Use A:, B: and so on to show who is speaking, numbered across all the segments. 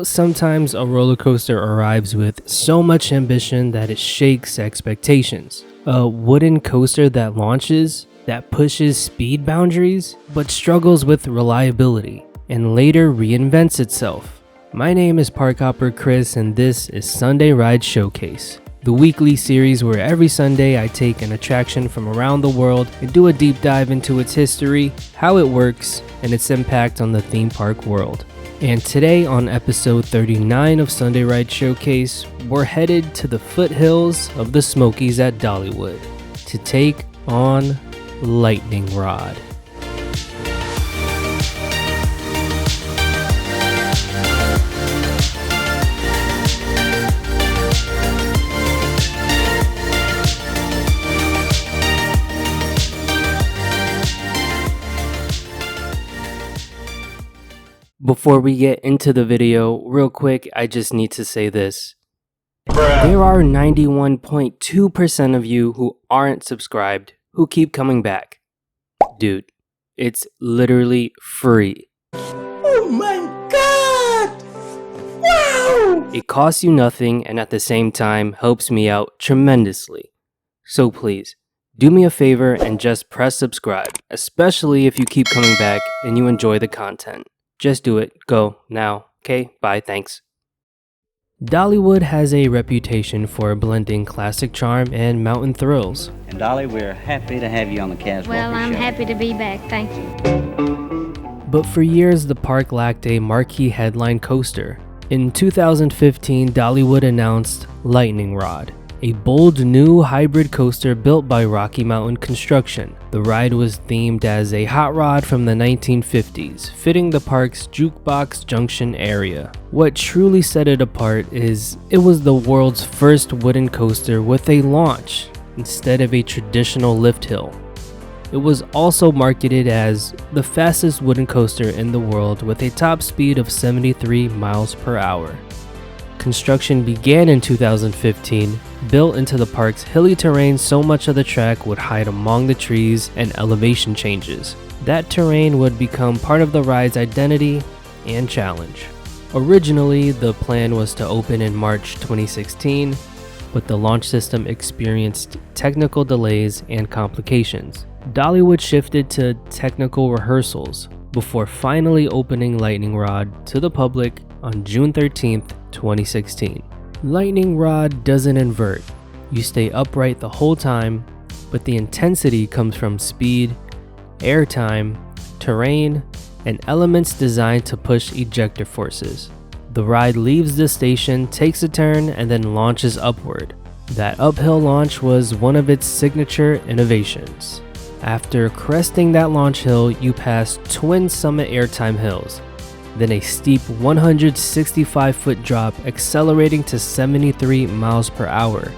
A: Sometimes a roller coaster arrives with so much ambition that it shakes expectations. A wooden coaster that launches, that pushes speed boundaries, but struggles with reliability, and later reinvents itself. My name is Park Hopper Chris, and this is Sunday Ride Showcase, the weekly series where every Sunday I take an attraction from around the world and do a deep dive into its history, how it works, and its impact on the theme park world. And today on episode 39 of Sunday Ride Showcase, we're headed to the foothills of the Smokies at Dollywood to take on Lightning Rod. Before we get into the video, real quick, I just need to say this. There are 91.2% of you who aren't subscribed who keep coming back. Dude, it's literally free.
B: Oh my god! Wow!
A: It costs you nothing and at the same time helps me out tremendously. So please, do me a favor and just press subscribe, especially if you keep coming back and you enjoy the content. Just do it. Go now. Okay? Bye. Thanks. Dollywood has a reputation for blending classic charm and mountain thrills.
C: And Dolly, we're happy to have you on the Caswalker
D: Well, I'm
C: show.
D: happy to be back. Thank you.
A: But for years, the park lacked a marquee headline coaster. In 2015, Dollywood announced Lightning Rod, a bold new hybrid coaster built by Rocky Mountain Construction. The ride was themed as a hot rod from the 1950s, fitting the park's Jukebox Junction area. What truly set it apart is it was the world's first wooden coaster with a launch instead of a traditional lift hill. It was also marketed as the fastest wooden coaster in the world with a top speed of 73 miles per hour. Construction began in 2015, built into the park's hilly terrain so much of the track would hide among the trees and elevation changes. That terrain would become part of the ride's identity and challenge. Originally, the plan was to open in March 2016, but the launch system experienced technical delays and complications. Dollywood shifted to technical rehearsals before finally opening Lightning Rod to the public on June 13th, 2016. Lightning Rod doesn't invert. You stay upright the whole time, but the intensity comes from speed, airtime, terrain, and elements designed to push ejector forces. The ride leaves the station, takes a turn, and then launches upward. That uphill launch was one of its signature innovations. After cresting that launch hill, you pass twin summit airtime hills, then a steep 165-foot drop accelerating to 73 miles per hour,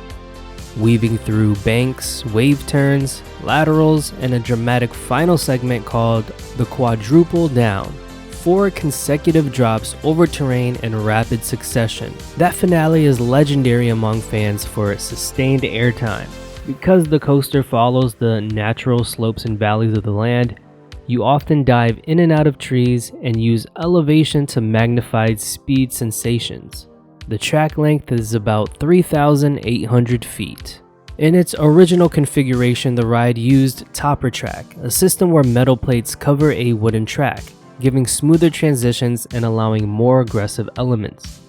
A: weaving through banks, wave turns, laterals, and a dramatic final segment called the Quadruple Down. 4 consecutive drops over terrain in rapid succession. That finale is legendary among fans for its sustained airtime. Because the coaster follows the natural slopes and valleys of the land, you often dive in and out of trees and use elevation to magnify speed sensations. The track length is about 3,800 feet. In its original configuration, the ride used Topper Track, a system where metal plates cover a wooden track, giving smoother transitions and allowing more aggressive elements.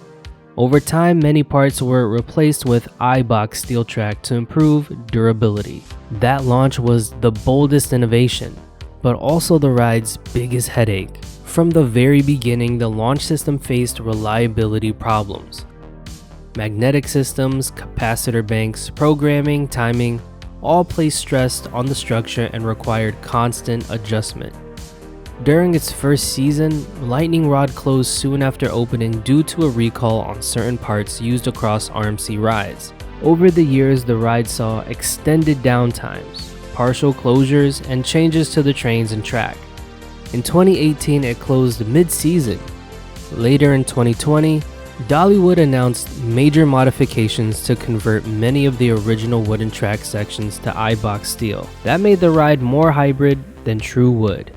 A: Over time, many parts were replaced with I-box steel track to improve durability. That launch was the boldest innovation, but also the ride's biggest headache. From the very beginning, the launch system faced reliability problems. Magnetic systems, capacitor banks, programming, timing, all placed stress on the structure and required constant adjustment. During its first season, Lightning Rod closed soon after opening due to a recall on certain parts used across RMC rides. Over the years, the ride saw extended downtimes, partial closures, and changes to the trains and track. In 2018, it closed mid-season. Later in 2020, Dollywood announced major modifications to convert many of the original wooden track sections to I-box steel. That made the ride more hybrid than true wood.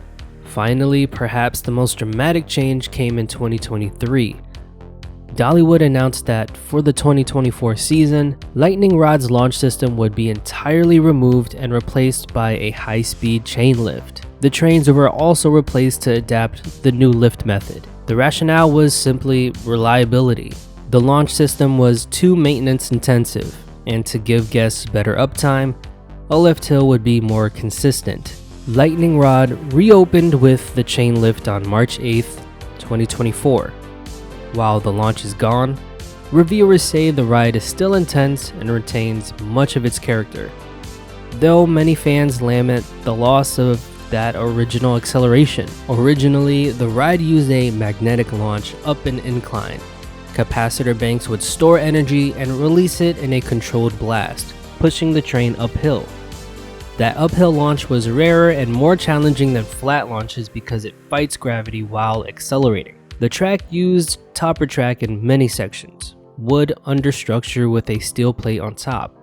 A: Finally, perhaps the most dramatic change came in 2023, Dollywood announced that for the 2024 season, Lightning Rod's launch system would be entirely removed and replaced by a high-speed chain lift. The trains were also replaced to adapt the new lift method. The rationale was simply reliability. The launch system was too maintenance intensive, and to give guests better uptime, a lift hill would be more consistent. Lightning Rod reopened with the chain lift on March 8th, 2024. While the launch is gone, reviewers say the ride is still intense and retains much of its character, though many fans lament the loss of that original acceleration. Originally, the ride used a magnetic launch up an incline. Capacitor banks would store energy and release it in a controlled blast, pushing the train uphill. That uphill launch was rarer and more challenging than flat launches because it fights gravity while accelerating. The track used topper track in many sections, wood understructure with a steel plate on top.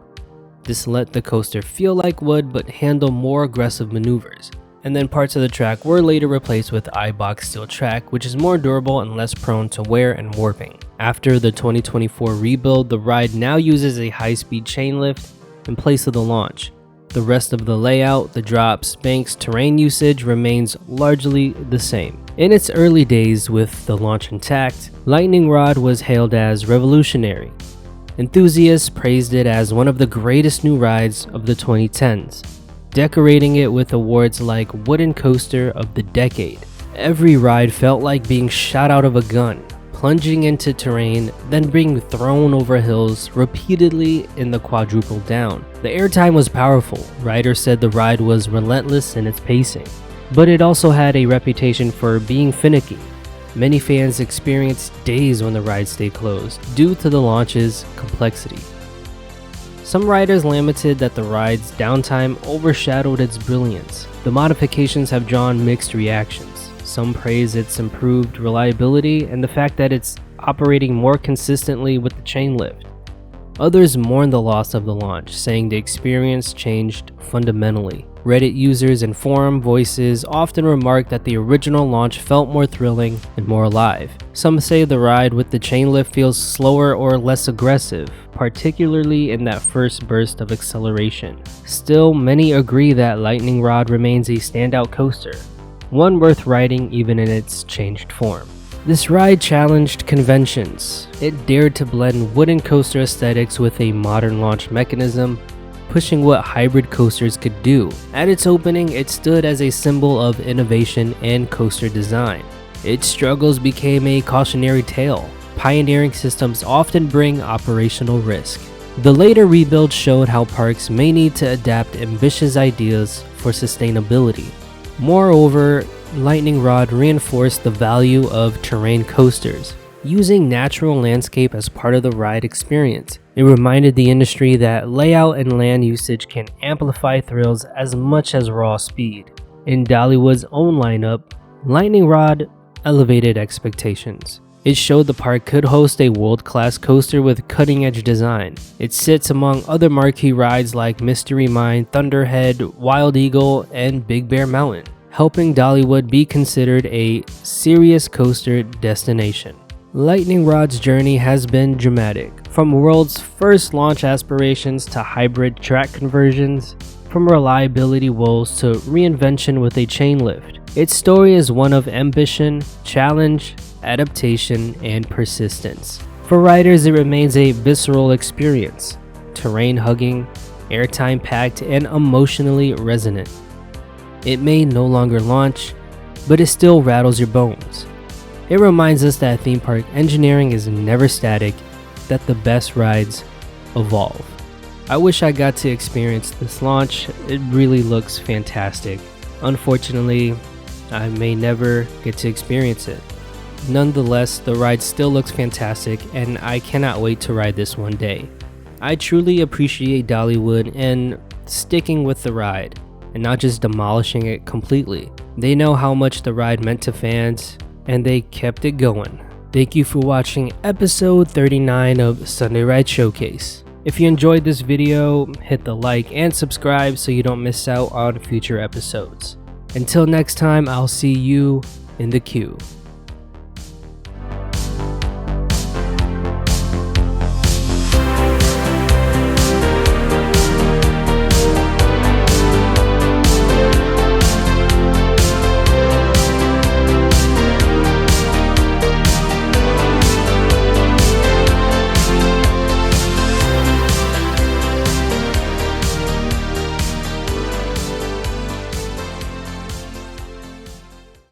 A: This let the coaster feel like wood but handle more aggressive maneuvers. And then parts of the track were later replaced with I-box steel track, which is more durable and less prone to wear and warping. After the 2024 rebuild, the ride now uses a high-speed chain lift in place of the launch. The rest of the layout, the drops, banks, terrain usage remains largely the same. In its early days with the launch intact, Lightning Rod was hailed as revolutionary. Enthusiasts praised it as one of the greatest new rides of the 2010s, decorating it with awards like Wooden Coaster of the Decade. Every ride felt like being shot out of a gun, plunging into terrain, then being thrown over hills repeatedly in the quadruple down. The airtime was powerful. Riders said the ride was relentless in its pacing, but it also had a reputation for being finicky. Many fans experienced days when the ride stayed closed due to the launch's complexity. Some riders lamented that the ride's downtime overshadowed its brilliance. The modifications have drawn mixed reactions. Some praise its improved reliability and the fact that it's operating more consistently with the chain lift. Others mourn the loss of the launch, saying the experience changed fundamentally. Reddit users and forum voices often remark that the original launch felt more thrilling and more alive. Some say the ride with the chain lift feels slower or less aggressive, particularly in that first burst of acceleration. Still, many agree that Lightning Rod remains a standout coaster, one worth riding even in its changed form. This ride challenged conventions. It dared to blend wooden coaster aesthetics with a modern launch mechanism, pushing what hybrid coasters could do. At its opening, it stood as a symbol of innovation and coaster design. Its struggles became a cautionary tale. Pioneering systems often bring operational risk. The later rebuild showed how parks may need to adapt ambitious ideas for sustainability. Moreover, Lightning Rod reinforced the value of terrain coasters, using natural landscape as part of the ride experience. It reminded the industry that layout and land usage can amplify thrills as much as raw speed. In Dollywood's own lineup, Lightning Rod elevated expectations. It showed the park could host a world-class coaster with cutting-edge design. It sits among other marquee rides like Mystery Mine, Thunderhead, Wild Eagle, and Big Bear Mountain, helping Dollywood be considered a serious coaster destination. Lightning Rod's journey has been dramatic, from world's first launch aspirations to hybrid track conversions, from reliability woes to reinvention with a chain lift. Its story is one of ambition, challenge, adaptation, and persistence. For riders, it remains a visceral experience, terrain-hugging, airtime-packed, and emotionally resonant. It may no longer launch, but it still rattles your bones. It reminds us that theme park engineering is never static, that the best rides evolve. I wish I got to experience this launch. It really looks fantastic. Unfortunately, I may never get to experience it. Nonetheless, the ride still looks fantastic, and I cannot wait to ride this one day. I truly appreciate Dollywood and sticking with the ride, and not just demolishing it completely. They know how much the ride meant to fans, and they kept it going. Thank you for watching episode 39 of Sunday Ride Showcase. If you enjoyed this video, hit the like and subscribe so you don't miss out on future episodes. Until next time, I'll see you in the queue.